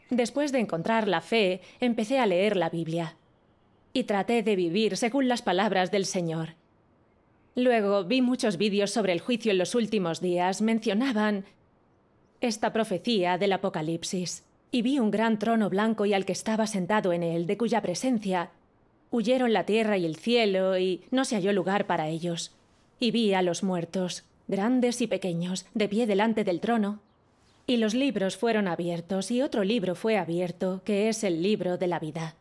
Después de encontrar la fe, empecé a leer la Biblia y traté de vivir según las palabras del Señor. Luego vi muchos vídeos sobre el juicio en los últimos días. Mencionaban esta profecía del Apocalipsis. Y vi un gran trono blanco y al que estaba sentado en él, de cuya presencia huyeron la tierra y el cielo, y no se halló lugar para ellos. Y vi a los muertos, grandes y pequeños, de pie delante del trono. Y los libros fueron abiertos, y otro libro fue abierto, que es el libro de la vida.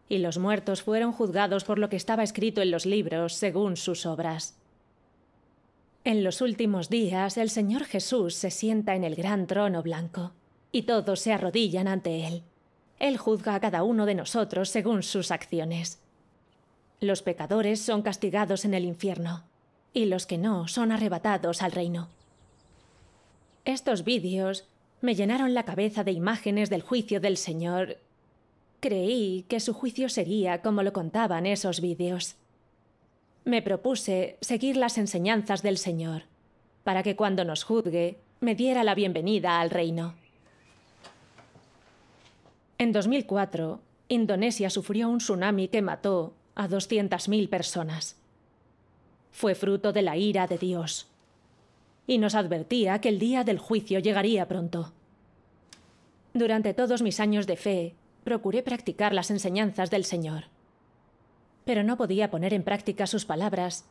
Y los muertos fueron juzgados por lo que estaba escrito en los libros, según sus obras. En los últimos días, el Señor Jesús se sienta en el gran trono blanco, y todos se arrodillan ante Él. Él juzga a cada uno de nosotros según sus acciones. Los pecadores son castigados en el infierno, y los que no son arrebatados al reino. Estos vídeos me llenaron la cabeza de imágenes del juicio del Señor. Creí que su juicio sería como lo contaban esos vídeos. Me propuse seguir las enseñanzas del Señor, para que cuando nos juzgue, me diera la bienvenida al reino. En 2004, Indonesia sufrió un tsunami que mató a 200.000 personas. Fue fruto de la ira de Dios, y nos advertía que el día del juicio llegaría pronto. Durante todos mis años de fe, procuré practicar las enseñanzas del Señor, pero no podía poner en práctica sus palabras,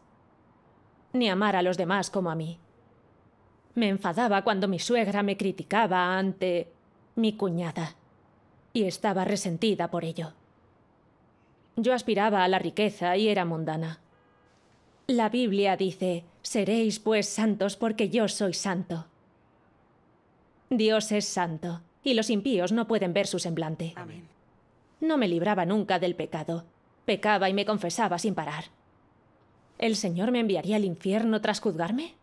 ni amar a los demás como a mí. Me enfadaba cuando mi suegra me criticaba ante mi cuñada, y estaba resentida por ello. Yo aspiraba a la riqueza y era mundana. La Biblia dice: «Seréis pues santos porque yo soy santo». Dios es santo, y los impíos no pueden ver su semblante. Amén. No me libraba nunca del pecado. Pecaba y me confesaba sin parar. ¿El Señor me enviaría al infierno tras juzgarme?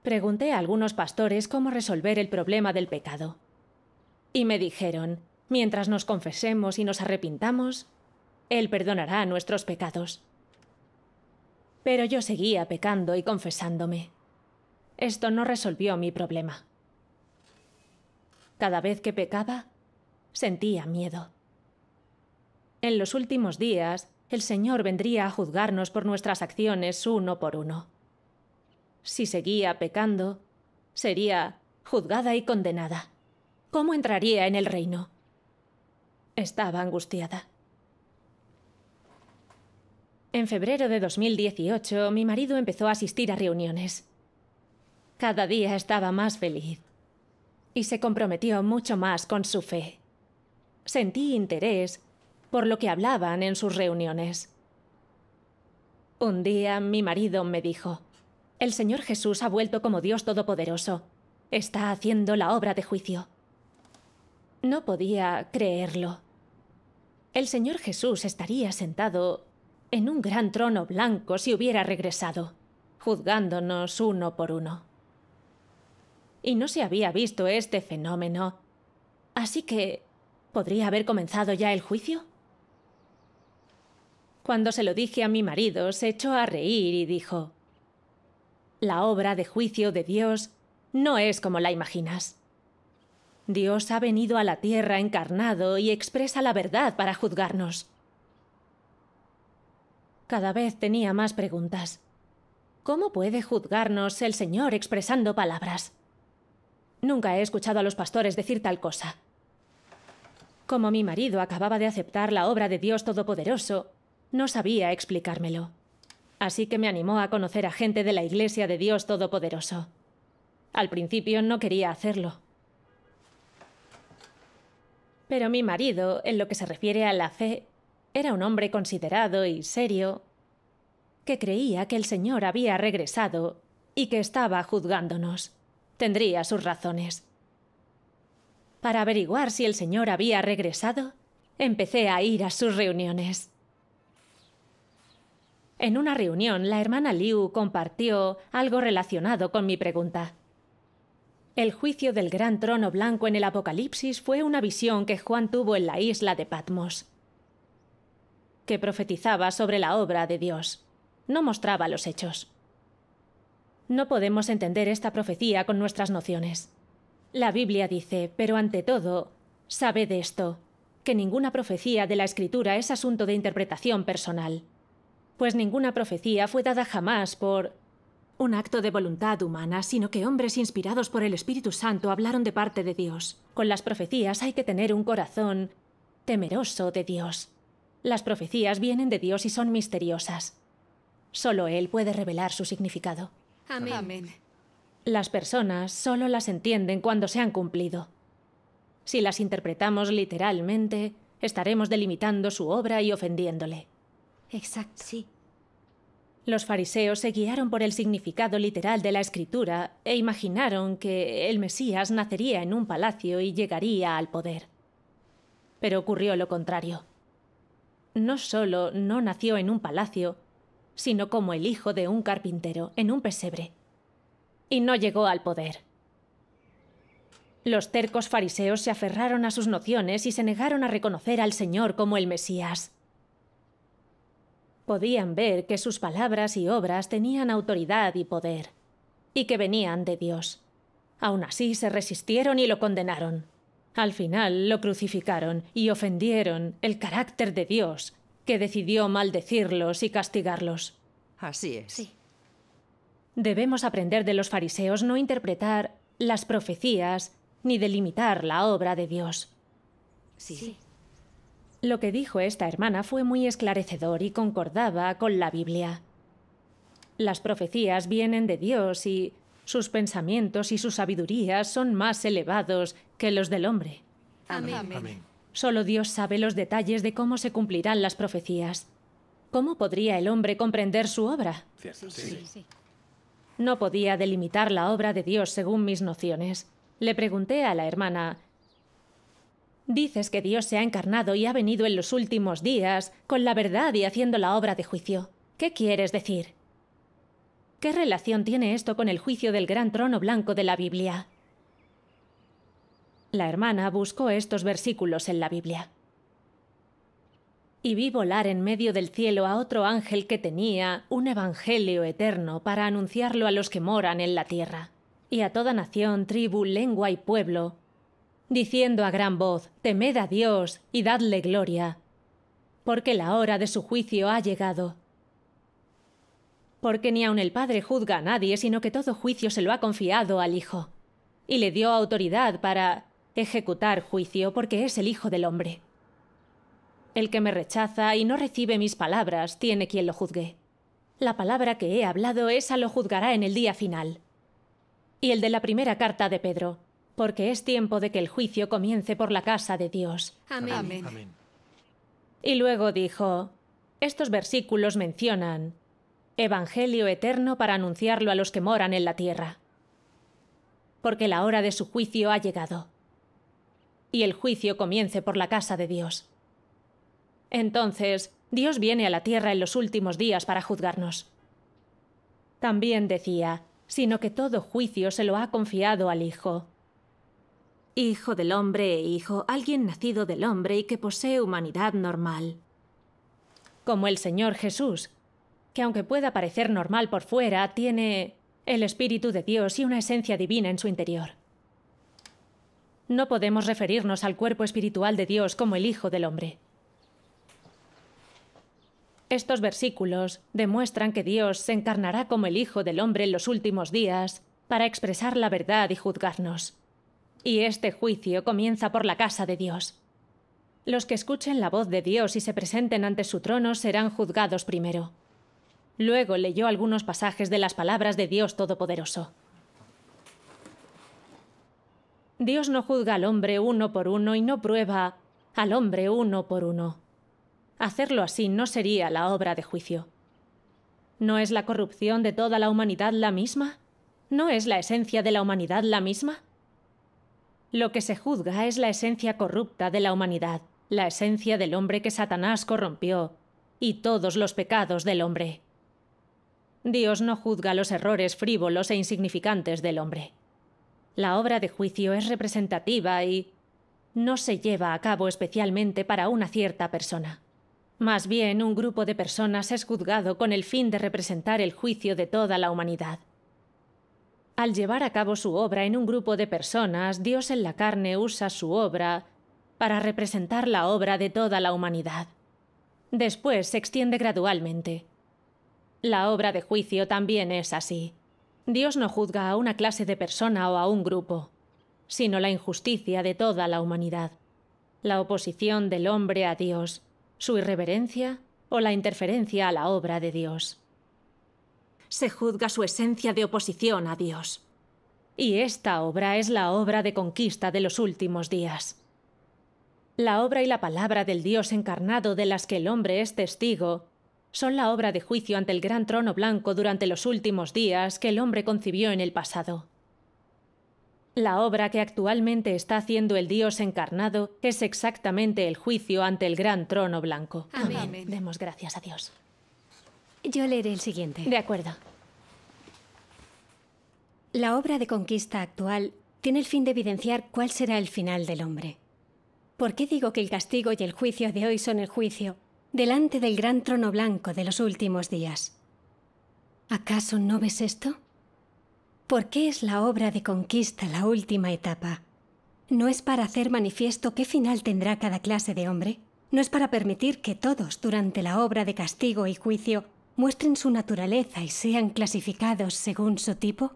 Pregunté a algunos pastores cómo resolver el problema del pecado. Y me dijeron: mientras nos confesemos y nos arrepintamos, Él perdonará nuestros pecados. Pero yo seguía pecando y confesándome. Esto no resolvió mi problema. Cada vez que pecaba, sentía miedo. En los últimos días, el Señor vendría a juzgarnos por nuestras acciones uno por uno. Si seguía pecando, sería juzgada y condenada. ¿Cómo entraría en el reino? Estaba angustiada. En febrero de 2018, mi marido empezó a asistir a reuniones. Cada día estaba más feliz y se comprometió mucho más con su fe. Sentí interés por lo que hablaban en sus reuniones. Un día mi marido me dijo: «El Señor Jesús ha vuelto como Dios Todopoderoso. Está haciendo la obra de juicio». No podía creerlo. El Señor Jesús estaría sentado en un gran trono blanco si hubiera regresado, juzgándonos uno por uno. Y no se había visto este fenómeno. Así que, ¿podría haber comenzado ya el juicio? Cuando se lo dije a mi marido, se echó a reír y dijo: «La obra de juicio de Dios no es como la imaginas. Dios ha venido a la tierra encarnado y expresa la verdad para juzgarnos». Cada vez tenía más preguntas. ¿Cómo puede juzgarnos el Señor expresando palabras? Nunca he escuchado a los pastores decir tal cosa. Como mi marido acababa de aceptar la obra de Dios Todopoderoso, no sabía explicármelo. Así que me animó a conocer a gente de la Iglesia de Dios Todopoderoso. Al principio no quería hacerlo. Pero mi marido, en lo que se refiere a la fe, era un hombre considerado y serio, que creía que el Señor había regresado y que estaba juzgándonos. Tendría sus razones. Para averiguar si el Señor había regresado, empecé a ir a sus reuniones. En una reunión, la hermana Liu compartió algo relacionado con mi pregunta. El juicio del gran trono blanco en el Apocalipsis fue una visión que Juan tuvo en la isla de Patmos, que profetizaba sobre la obra de Dios. no mostraba los hechos. No podemos entender esta profecía con nuestras nociones. La Biblia dice, pero ante todo, sabed esto, que ninguna profecía de la Escritura es asunto de interpretación personal, pues ninguna profecía fue dada jamás por un acto de voluntad humana, sino que hombres inspirados por el Espíritu Santo hablaron de parte de Dios. Con las profecías hay que tener un corazón temeroso de Dios. Las profecías vienen de Dios y son misteriosas. Solo Él puede revelar su significado. Amén. Amén. Las personas solo las entienden cuando se han cumplido. Si las interpretamos literalmente, estaremos delimitando su obra y ofendiéndole. Exacto. Sí. Los fariseos se guiaron por el significado literal de la Escritura e imaginaron que el Mesías nacería en un palacio y llegaría al poder. Pero ocurrió lo contrario. No solo no nació en un palacio, sino como el hijo de un carpintero, en un pesebre. Y no llegó al poder. Los tercos fariseos se aferraron a sus nociones y se negaron a reconocer al Señor como el Mesías. Podían ver que sus palabras y obras tenían autoridad y poder, y que venían de Dios. Aún así se resistieron y lo condenaron. Al final lo crucificaron y ofendieron el carácter de Dios, que decidió maldecirlos y castigarlos. Así es. Sí. Debemos aprender de los fariseos no interpretar las profecías ni delimitar la obra de Dios. Sí. Lo que dijo esta hermana fue muy esclarecedor y concordaba con la Biblia. Las profecías vienen de Dios y sus pensamientos y su sabiduría son más elevados que los del hombre. Amén. Amén. Solo Dios sabe los detalles de cómo se cumplirán las profecías. ¿Cómo podría el hombre comprender su obra? Cierto, Sí. No podía delimitar la obra de Dios según mis nociones. Le pregunté a la hermana: dices que Dios se ha encarnado y ha venido en los últimos días con la verdad y haciendo la obra de juicio. ¿Qué quieres decir? ¿Qué relación tiene esto con el juicio del gran trono blanco de la Biblia? La hermana buscó estos versículos en la Biblia. Y vi volar en medio del cielo a otro ángel que tenía un evangelio eterno para anunciarlo a los que moran en la tierra, y a toda nación, tribu, lengua y pueblo, diciendo a gran voz: temed a Dios y dadle gloria, porque la hora de su juicio ha llegado. Porque ni aun el Padre juzga a nadie, sino que todo juicio se lo ha confiado al Hijo, y le dio autoridad para ejecutar juicio, porque es el Hijo del Hombre. El que me rechaza y no recibe mis palabras, tiene quien lo juzgue. La palabra que he hablado, esa lo juzgará en el día final. Y el de la primera carta de Pedro: porque es tiempo de que el juicio comience por la casa de Dios. Amén. Amén. Y luego dijo: estos versículos mencionan evangelio eterno para anunciarlo a los que moran en la tierra. Porque la hora de su juicio ha llegado. Y el juicio comience por la casa de Dios. Entonces, Dios viene a la tierra en los últimos días para juzgarnos. También decía: sino que todo juicio se lo ha confiado al Hijo. Hijo del hombre e hijo, alguien nacido del hombre y que posee humanidad normal. Como el Señor Jesús, que aunque pueda parecer normal por fuera, tiene el Espíritu de Dios y una esencia divina en su interior. No podemos referirnos al cuerpo espiritual de Dios como el Hijo del hombre. Estos versículos demuestran que Dios se encarnará como el Hijo del hombre en los últimos días para expresar la verdad y juzgarnos. Y este juicio comienza por la casa de Dios. Los que escuchen la voz de Dios y se presenten ante su trono serán juzgados primero. Luego leyó algunos pasajes de las palabras de Dios Todopoderoso. Dios no juzga al hombre uno por uno y no prueba al hombre uno por uno. Hacerlo así no sería la obra de juicio. ¿No es la corrupción de toda la humanidad la misma? ¿No es la esencia de la humanidad la misma? Lo que se juzga es la esencia corrupta de la humanidad, la esencia del hombre que Satanás corrompió, y todos los pecados del hombre. Dios no juzga los errores frívolos e insignificantes del hombre. La obra de juicio es representativa y no se lleva a cabo especialmente para una cierta persona. Más bien, un grupo de personas es juzgado con el fin de representar el juicio de toda la humanidad. Al llevar a cabo su obra en un grupo de personas, Dios en la carne usa su obra para representar la obra de toda la humanidad. Después se extiende gradualmente. La obra de juicio también es así. Dios no juzga a una clase de persona o a un grupo, sino la injusticia de toda la humanidad, la oposición del hombre a Dios, su irreverencia o la interferencia a la obra de Dios. Se juzga su esencia de oposición a Dios. Y esta obra es la obra de conquista de los últimos días. La obra y la palabra del Dios encarnado de las que el hombre es testigo son la obra de juicio ante el gran trono blanco durante los últimos días que el hombre concibió en el pasado. La obra que actualmente está haciendo el Dios encarnado es exactamente el juicio ante el gran trono blanco. Amén. Demos gracias a Dios. Yo leeré el siguiente. De acuerdo. La obra de conquista actual tiene el fin de evidenciar cuál será el final del hombre. ¿Por qué digo que el castigo y el juicio de hoy son el juicio delante del gran trono blanco de los últimos días? ¿Acaso no ves esto? ¿Por qué es la obra de conquista la última etapa? ¿No es para hacer manifiesto qué final tendrá cada clase de hombre? ¿No es para permitir que todos, durante la obra de castigo y juicio, muestren su naturaleza y sean clasificados según su tipo?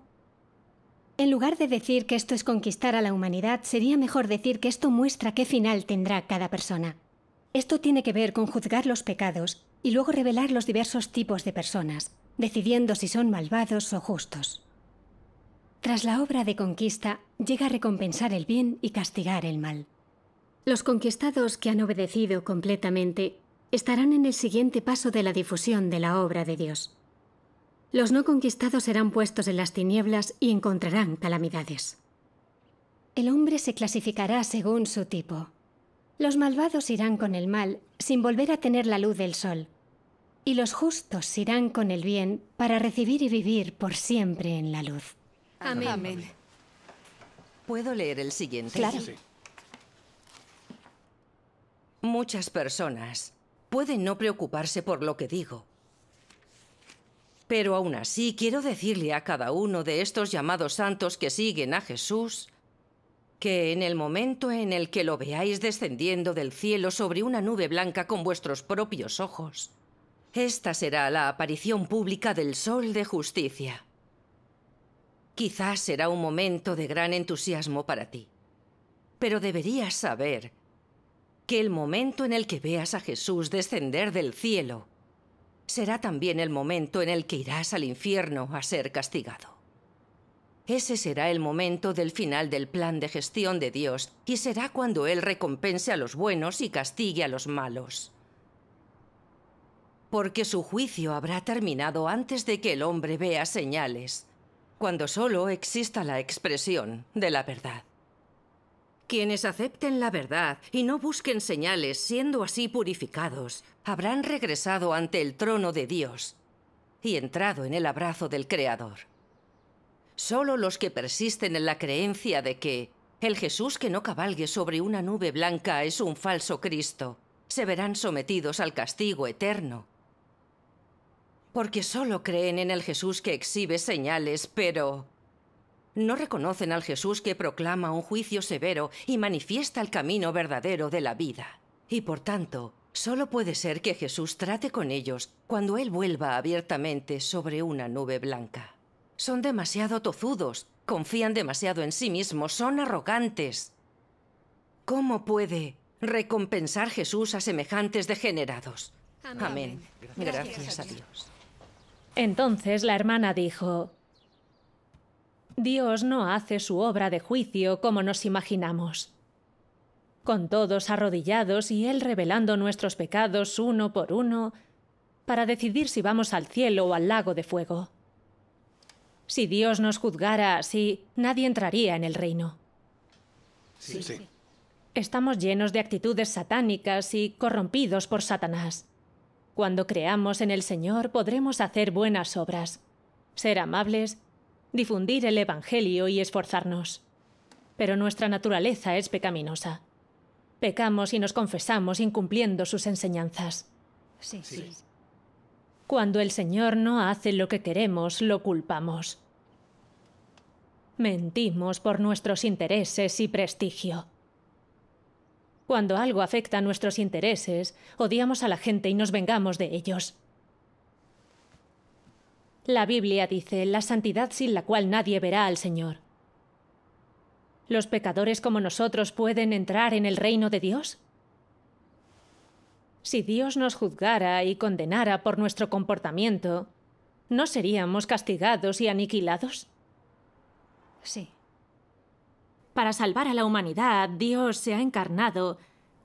En lugar de decir que esto es conquistar a la humanidad, sería mejor decir que esto muestra qué final tendrá cada persona. Esto tiene que ver con juzgar los pecados y luego revelar los diversos tipos de personas, decidiendo si son malvados o justos. Tras la obra de conquista, llega a recompensar el bien y castigar el mal. Los conquistados que han obedecido completamente estarán en el siguiente paso de la difusión de la obra de Dios. Los no conquistados serán puestos en las tinieblas y encontrarán calamidades. El hombre se clasificará según su tipo. Los malvados irán con el mal sin volver a tener la luz del sol, y los justos irán con el bien para recibir y vivir por siempre en la luz. Amén. ¿Puedo leer el siguiente? Claro. Sí. Muchas personas pueden no preocuparse por lo que digo. Pero aún así quiero decirle a cada uno de estos llamados santos que siguen a Jesús que en el momento en el que lo veáis descendiendo del cielo sobre una nube blanca con vuestros propios ojos, esta será la aparición pública del Sol de Justicia. Quizás será un momento de gran entusiasmo para ti, pero deberías saber que el momento en el que veas a Jesús descender del cielo será también el momento en el que irás al infierno a ser castigado. Ese será el momento del final del plan de gestión de Dios y será cuando Él recompense a los buenos y castigue a los malos. Porque su juicio habrá terminado antes de que el hombre vea señales, cuando solo exista la expresión de la verdad. Quienes acepten la verdad y no busquen señales, siendo así purificados, habrán regresado ante el trono de Dios y entrado en el abrazo del Creador. Solo los que persisten en la creencia de que el Jesús que no cabalgue sobre una nube blanca es un falso Cristo, se verán sometidos al castigo eterno. Porque solo creen en el Jesús que exhibe señales, pero no reconocen al Jesús que proclama un juicio severo y manifiesta el camino verdadero de la vida. Y por tanto, solo puede ser que Jesús trate con ellos cuando Él vuelva abiertamente sobre una nube blanca. Son demasiado tozudos, confían demasiado en sí mismos, son arrogantes. ¿Cómo puede recompensar Jesús a semejantes degenerados? Amén. Gracias a Dios. Entonces la hermana dijo: Dios no hace su obra de juicio como nos imaginamos. Con todos arrodillados y Él revelando nuestros pecados uno por uno, para decidir si vamos al cielo o al lago de fuego. Si Dios nos juzgara así, nadie entraría en el reino. Sí. Estamos llenos de actitudes satánicas y corrompidos por Satanás. Cuando creamos en el Señor, podremos hacer buenas obras, ser amables, difundir el Evangelio y esforzarnos. Pero nuestra naturaleza es pecaminosa. Pecamos y nos confesamos incumpliendo sus enseñanzas. Sí. Sí. Cuando el Señor no hace lo que queremos, lo culpamos. Mentimos por nuestros intereses y prestigio. Cuando algo afecta a nuestros intereses, odiamos a la gente y nos vengamos de ellos. La Biblia dice, la santidad sin la cual nadie verá al Señor. ¿Los pecadores como nosotros pueden entrar en el reino de Dios? Si Dios nos juzgara y condenara por nuestro comportamiento, ¿no seríamos castigados y aniquilados? Sí. Para salvar a la humanidad, Dios se ha encarnado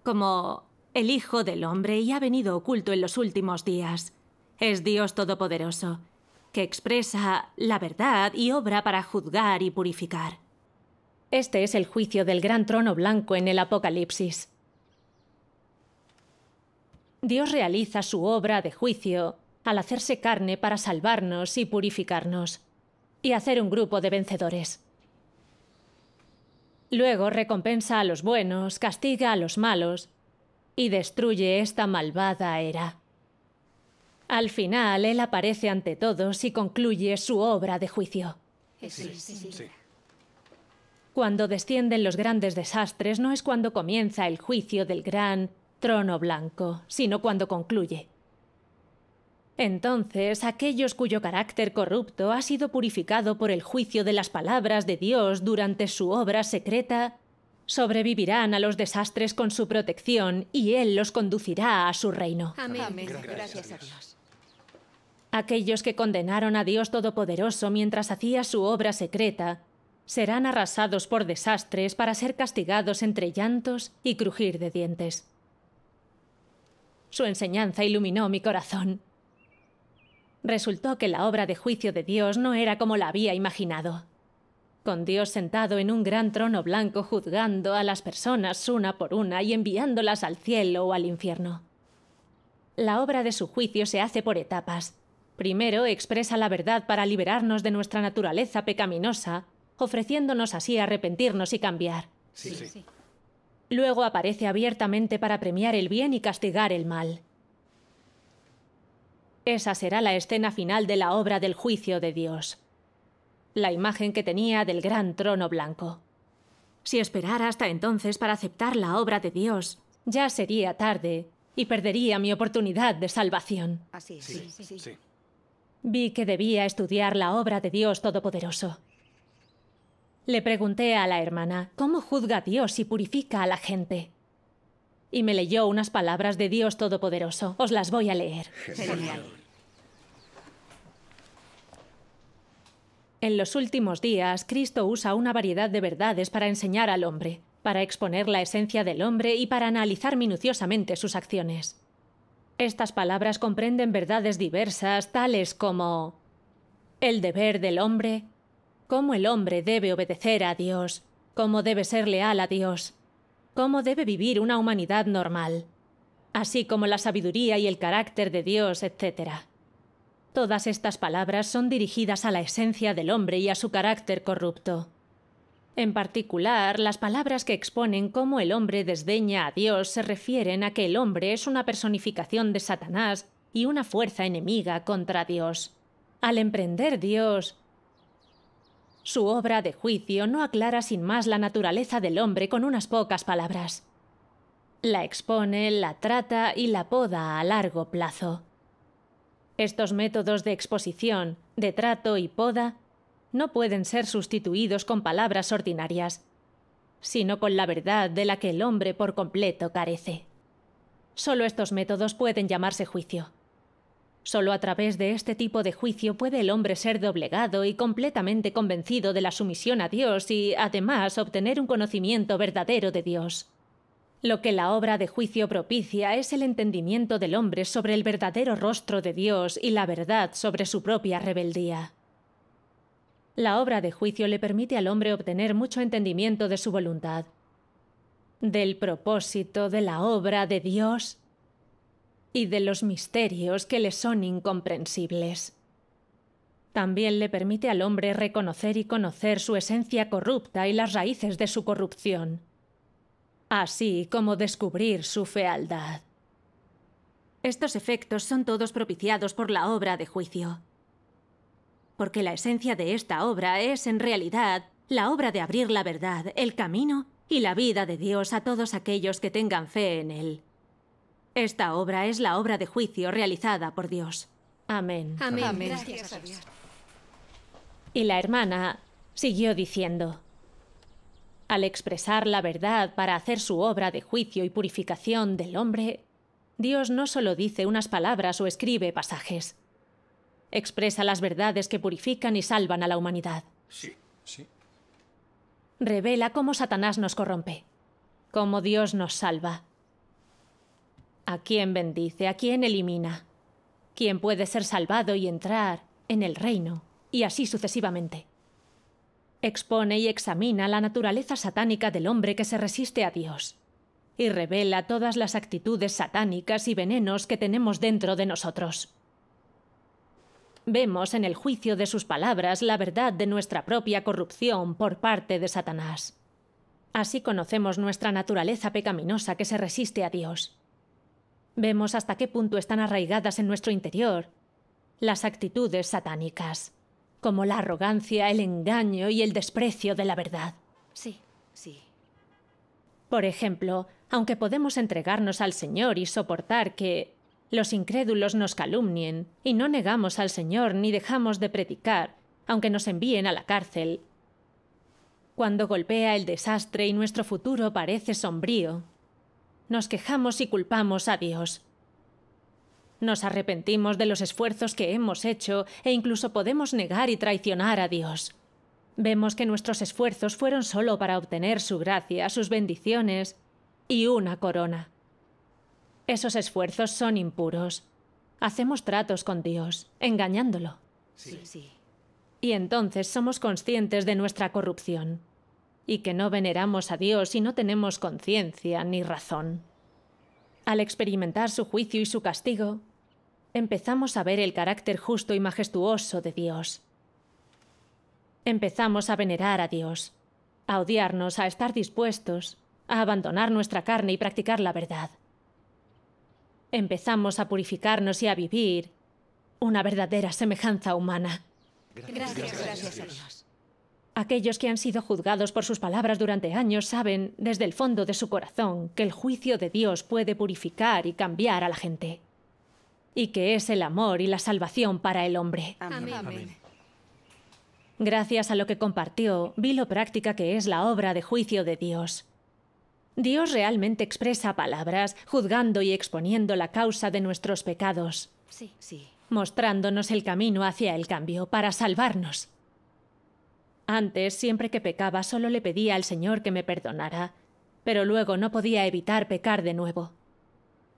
como el Hijo del Hombre y ha venido oculto en los últimos días. Es Dios Todopoderoso, que expresa la verdad y obra para juzgar y purificar. Este es el juicio del gran trono blanco en el Apocalipsis. Dios realiza su obra de juicio al hacerse carne para salvarnos y purificarnos, y hacer un grupo de vencedores. Luego recompensa a los buenos, castiga a los malos, y destruye esta malvada era. Al final, Él aparece ante todos y concluye su obra de juicio. Sí. Cuando descienden los grandes desastres, no es cuando comienza el juicio del gran trono blanco, sino cuando concluye. Entonces, aquellos cuyo carácter corrupto ha sido purificado por el juicio de las palabras de Dios durante su obra secreta, sobrevivirán a los desastres con su protección y Él los conducirá a su reino. Amén. Gracias a Dios. Aquellos que condenaron a Dios Todopoderoso mientras hacía su obra secreta, serán arrasados por desastres para ser castigados entre llantos y crujir de dientes. Su enseñanza iluminó mi corazón. Resultó que la obra de juicio de Dios no era como la había imaginado. Con Dios sentado en un gran trono blanco juzgando a las personas una por una y enviándolas al cielo o al infierno. La obra de su juicio se hace por etapas. Primero expresa la verdad para liberarnos de nuestra naturaleza pecaminosa, ofreciéndonos así arrepentirnos y cambiar. Sí. Luego aparece abiertamente para premiar el bien y castigar el mal. Esa será la escena final de la obra del juicio de Dios. La imagen que tenía del gran trono blanco. Si esperara hasta entonces para aceptar la obra de Dios, ya sería tarde y perdería mi oportunidad de salvación. Así es. Sí. Vi que debía estudiar la obra de Dios Todopoderoso. Le pregunté a la hermana, ¿cómo juzga Dios y purifica a la gente? Y me leyó unas palabras de Dios Todopoderoso. Os las voy a leer. Genial. En los últimos días, Cristo usa una variedad de verdades para enseñar al hombre, para exponer la esencia del hombre y para analizar minuciosamente sus acciones. Estas palabras comprenden verdades diversas, tales como el deber del hombre, cómo el hombre debe obedecer a Dios, cómo debe ser leal a Dios, cómo debe vivir una humanidad normal, así como la sabiduría y el carácter de Dios, etc. Todas estas palabras son dirigidas a la esencia del hombre y a su carácter corrupto. En particular, las palabras que exponen cómo el hombre desdeña a Dios se refieren a que el hombre es una personificación de Satanás y una fuerza enemiga contra Dios. Al emprender Dios su obra de juicio, no aclara sin más la naturaleza del hombre con unas pocas palabras. La expone, la trata y la poda a largo plazo. Estos métodos de exposición, de trato y poda no pueden ser sustituidos con palabras ordinarias, sino con la verdad de la que el hombre por completo carece. Solo estos métodos pueden llamarse juicio. Solo a través de este tipo de juicio puede el hombre ser doblegado y completamente convencido de la sumisión a Dios y, además, obtener un conocimiento verdadero de Dios. Lo que la obra de juicio propicia es el entendimiento del hombre sobre el verdadero rostro de Dios y la verdad sobre su propia rebeldía. La obra de juicio le permite al hombre obtener mucho entendimiento de su voluntad, del propósito de la obra de Dios y de los misterios que le son incomprensibles. También le permite al hombre reconocer y conocer su esencia corrupta y las raíces de su corrupción, así como descubrir su fealdad. Estos efectos son todos propiciados por la obra de juicio. Porque la esencia de esta obra es, en realidad, la obra de abrir la verdad, el camino y la vida de Dios a todos aquellos que tengan fe en Él. Esta obra es la obra de juicio realizada por Dios. Amén. Amén. Amén. Gracias a Dios. Y la hermana siguió diciendo: al expresar la verdad para hacer su obra de juicio y purificación del hombre, Dios no solo dice unas palabras o escribe pasajes. Expresa las verdades que purifican y salvan a la humanidad. Sí, sí. Revela cómo Satanás nos corrompe, cómo Dios nos salva, a quién bendice, a quién elimina, quién puede ser salvado y entrar en el reino, y así sucesivamente. Expone y examina la naturaleza satánica del hombre que se resiste a Dios, y revela todas las actitudes satánicas y venenos que tenemos dentro de nosotros. Vemos en el juicio de sus palabras la verdad de nuestra propia corrupción por parte de Satanás. Así conocemos nuestra naturaleza pecaminosa que se resiste a Dios. Vemos hasta qué punto están arraigadas en nuestro interior las actitudes satánicas, como la arrogancia, el engaño y el desprecio de la verdad. Sí, sí. Por ejemplo, aunque podemos entregarnos al Señor y soportar que los incrédulos nos calumnien, y no negamos al Señor ni dejamos de predicar, aunque nos envíen a la cárcel, cuando golpea el desastre y nuestro futuro parece sombrío, nos quejamos y culpamos a Dios. Nos arrepentimos de los esfuerzos que hemos hecho e incluso podemos negar y traicionar a Dios. Vemos que nuestros esfuerzos fueron solo para obtener su gracia, sus bendiciones y una corona. Esos esfuerzos son impuros. Hacemos tratos con Dios, engañándolo. Sí, sí. Y entonces somos conscientes de nuestra corrupción y que no veneramos a Dios y no tenemos conciencia ni razón. Al experimentar su juicio y su castigo, empezamos a ver el carácter justo y majestuoso de Dios. Empezamos a venerar a Dios, a odiarnos, a estar dispuestos a abandonar nuestra carne y practicar la verdad. Empezamos a purificarnos y a vivir una verdadera semejanza humana. Gracias a Dios. Aquellos que han sido juzgados por sus palabras durante años saben, desde el fondo de su corazón, que el juicio de Dios puede purificar y cambiar a la gente, y que es el amor y la salvación para el hombre. Amén. Amén. Gracias a lo que compartió, vi lo práctica que es la obra de juicio de Dios. Dios realmente expresa palabras, juzgando y exponiendo la causa de nuestros pecados, Sí, sí. mostrándonos el camino hacia el cambio, para salvarnos. Antes, siempre que pecaba, solo le pedía al Señor que me perdonara, pero luego no podía evitar pecar de nuevo,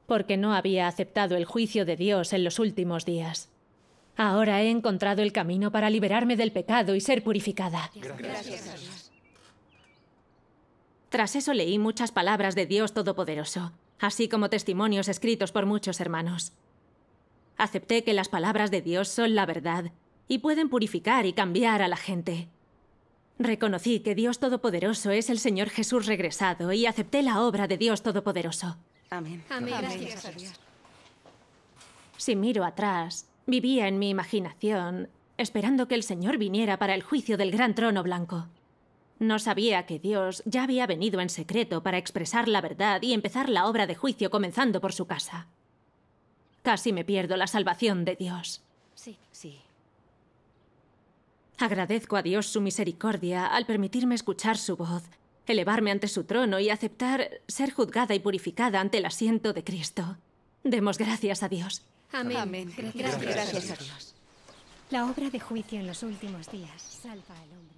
porque no había aceptado el juicio de Dios en los últimos días. Ahora he encontrado el camino para liberarme del pecado y ser purificada. Gracias a Dios. Tras eso leí muchas palabras de Dios Todopoderoso, así como testimonios escritos por muchos hermanos. Acepté que las palabras de Dios son la verdad y pueden purificar y cambiar a la gente. Reconocí que Dios Todopoderoso es el Señor Jesús regresado y acepté la obra de Dios Todopoderoso. Amén. Amén. Gracias a Dios. Si miro atrás, vivía en mi imaginación, esperando que el Señor viniera para el juicio del gran trono blanco. No sabía que Dios ya había venido en secreto para expresar la verdad y empezar la obra de juicio comenzando por su casa. Casi me pierdo la salvación de Dios. Sí, sí. Agradezco a Dios su misericordia al permitirme escuchar su voz, elevarme ante su trono y aceptar ser juzgada y purificada ante el asiento de Cristo. Demos gracias a Dios. Amén. Amén. Gracias. Gracias a Dios. La obra de juicio en los últimos días salva al hombre.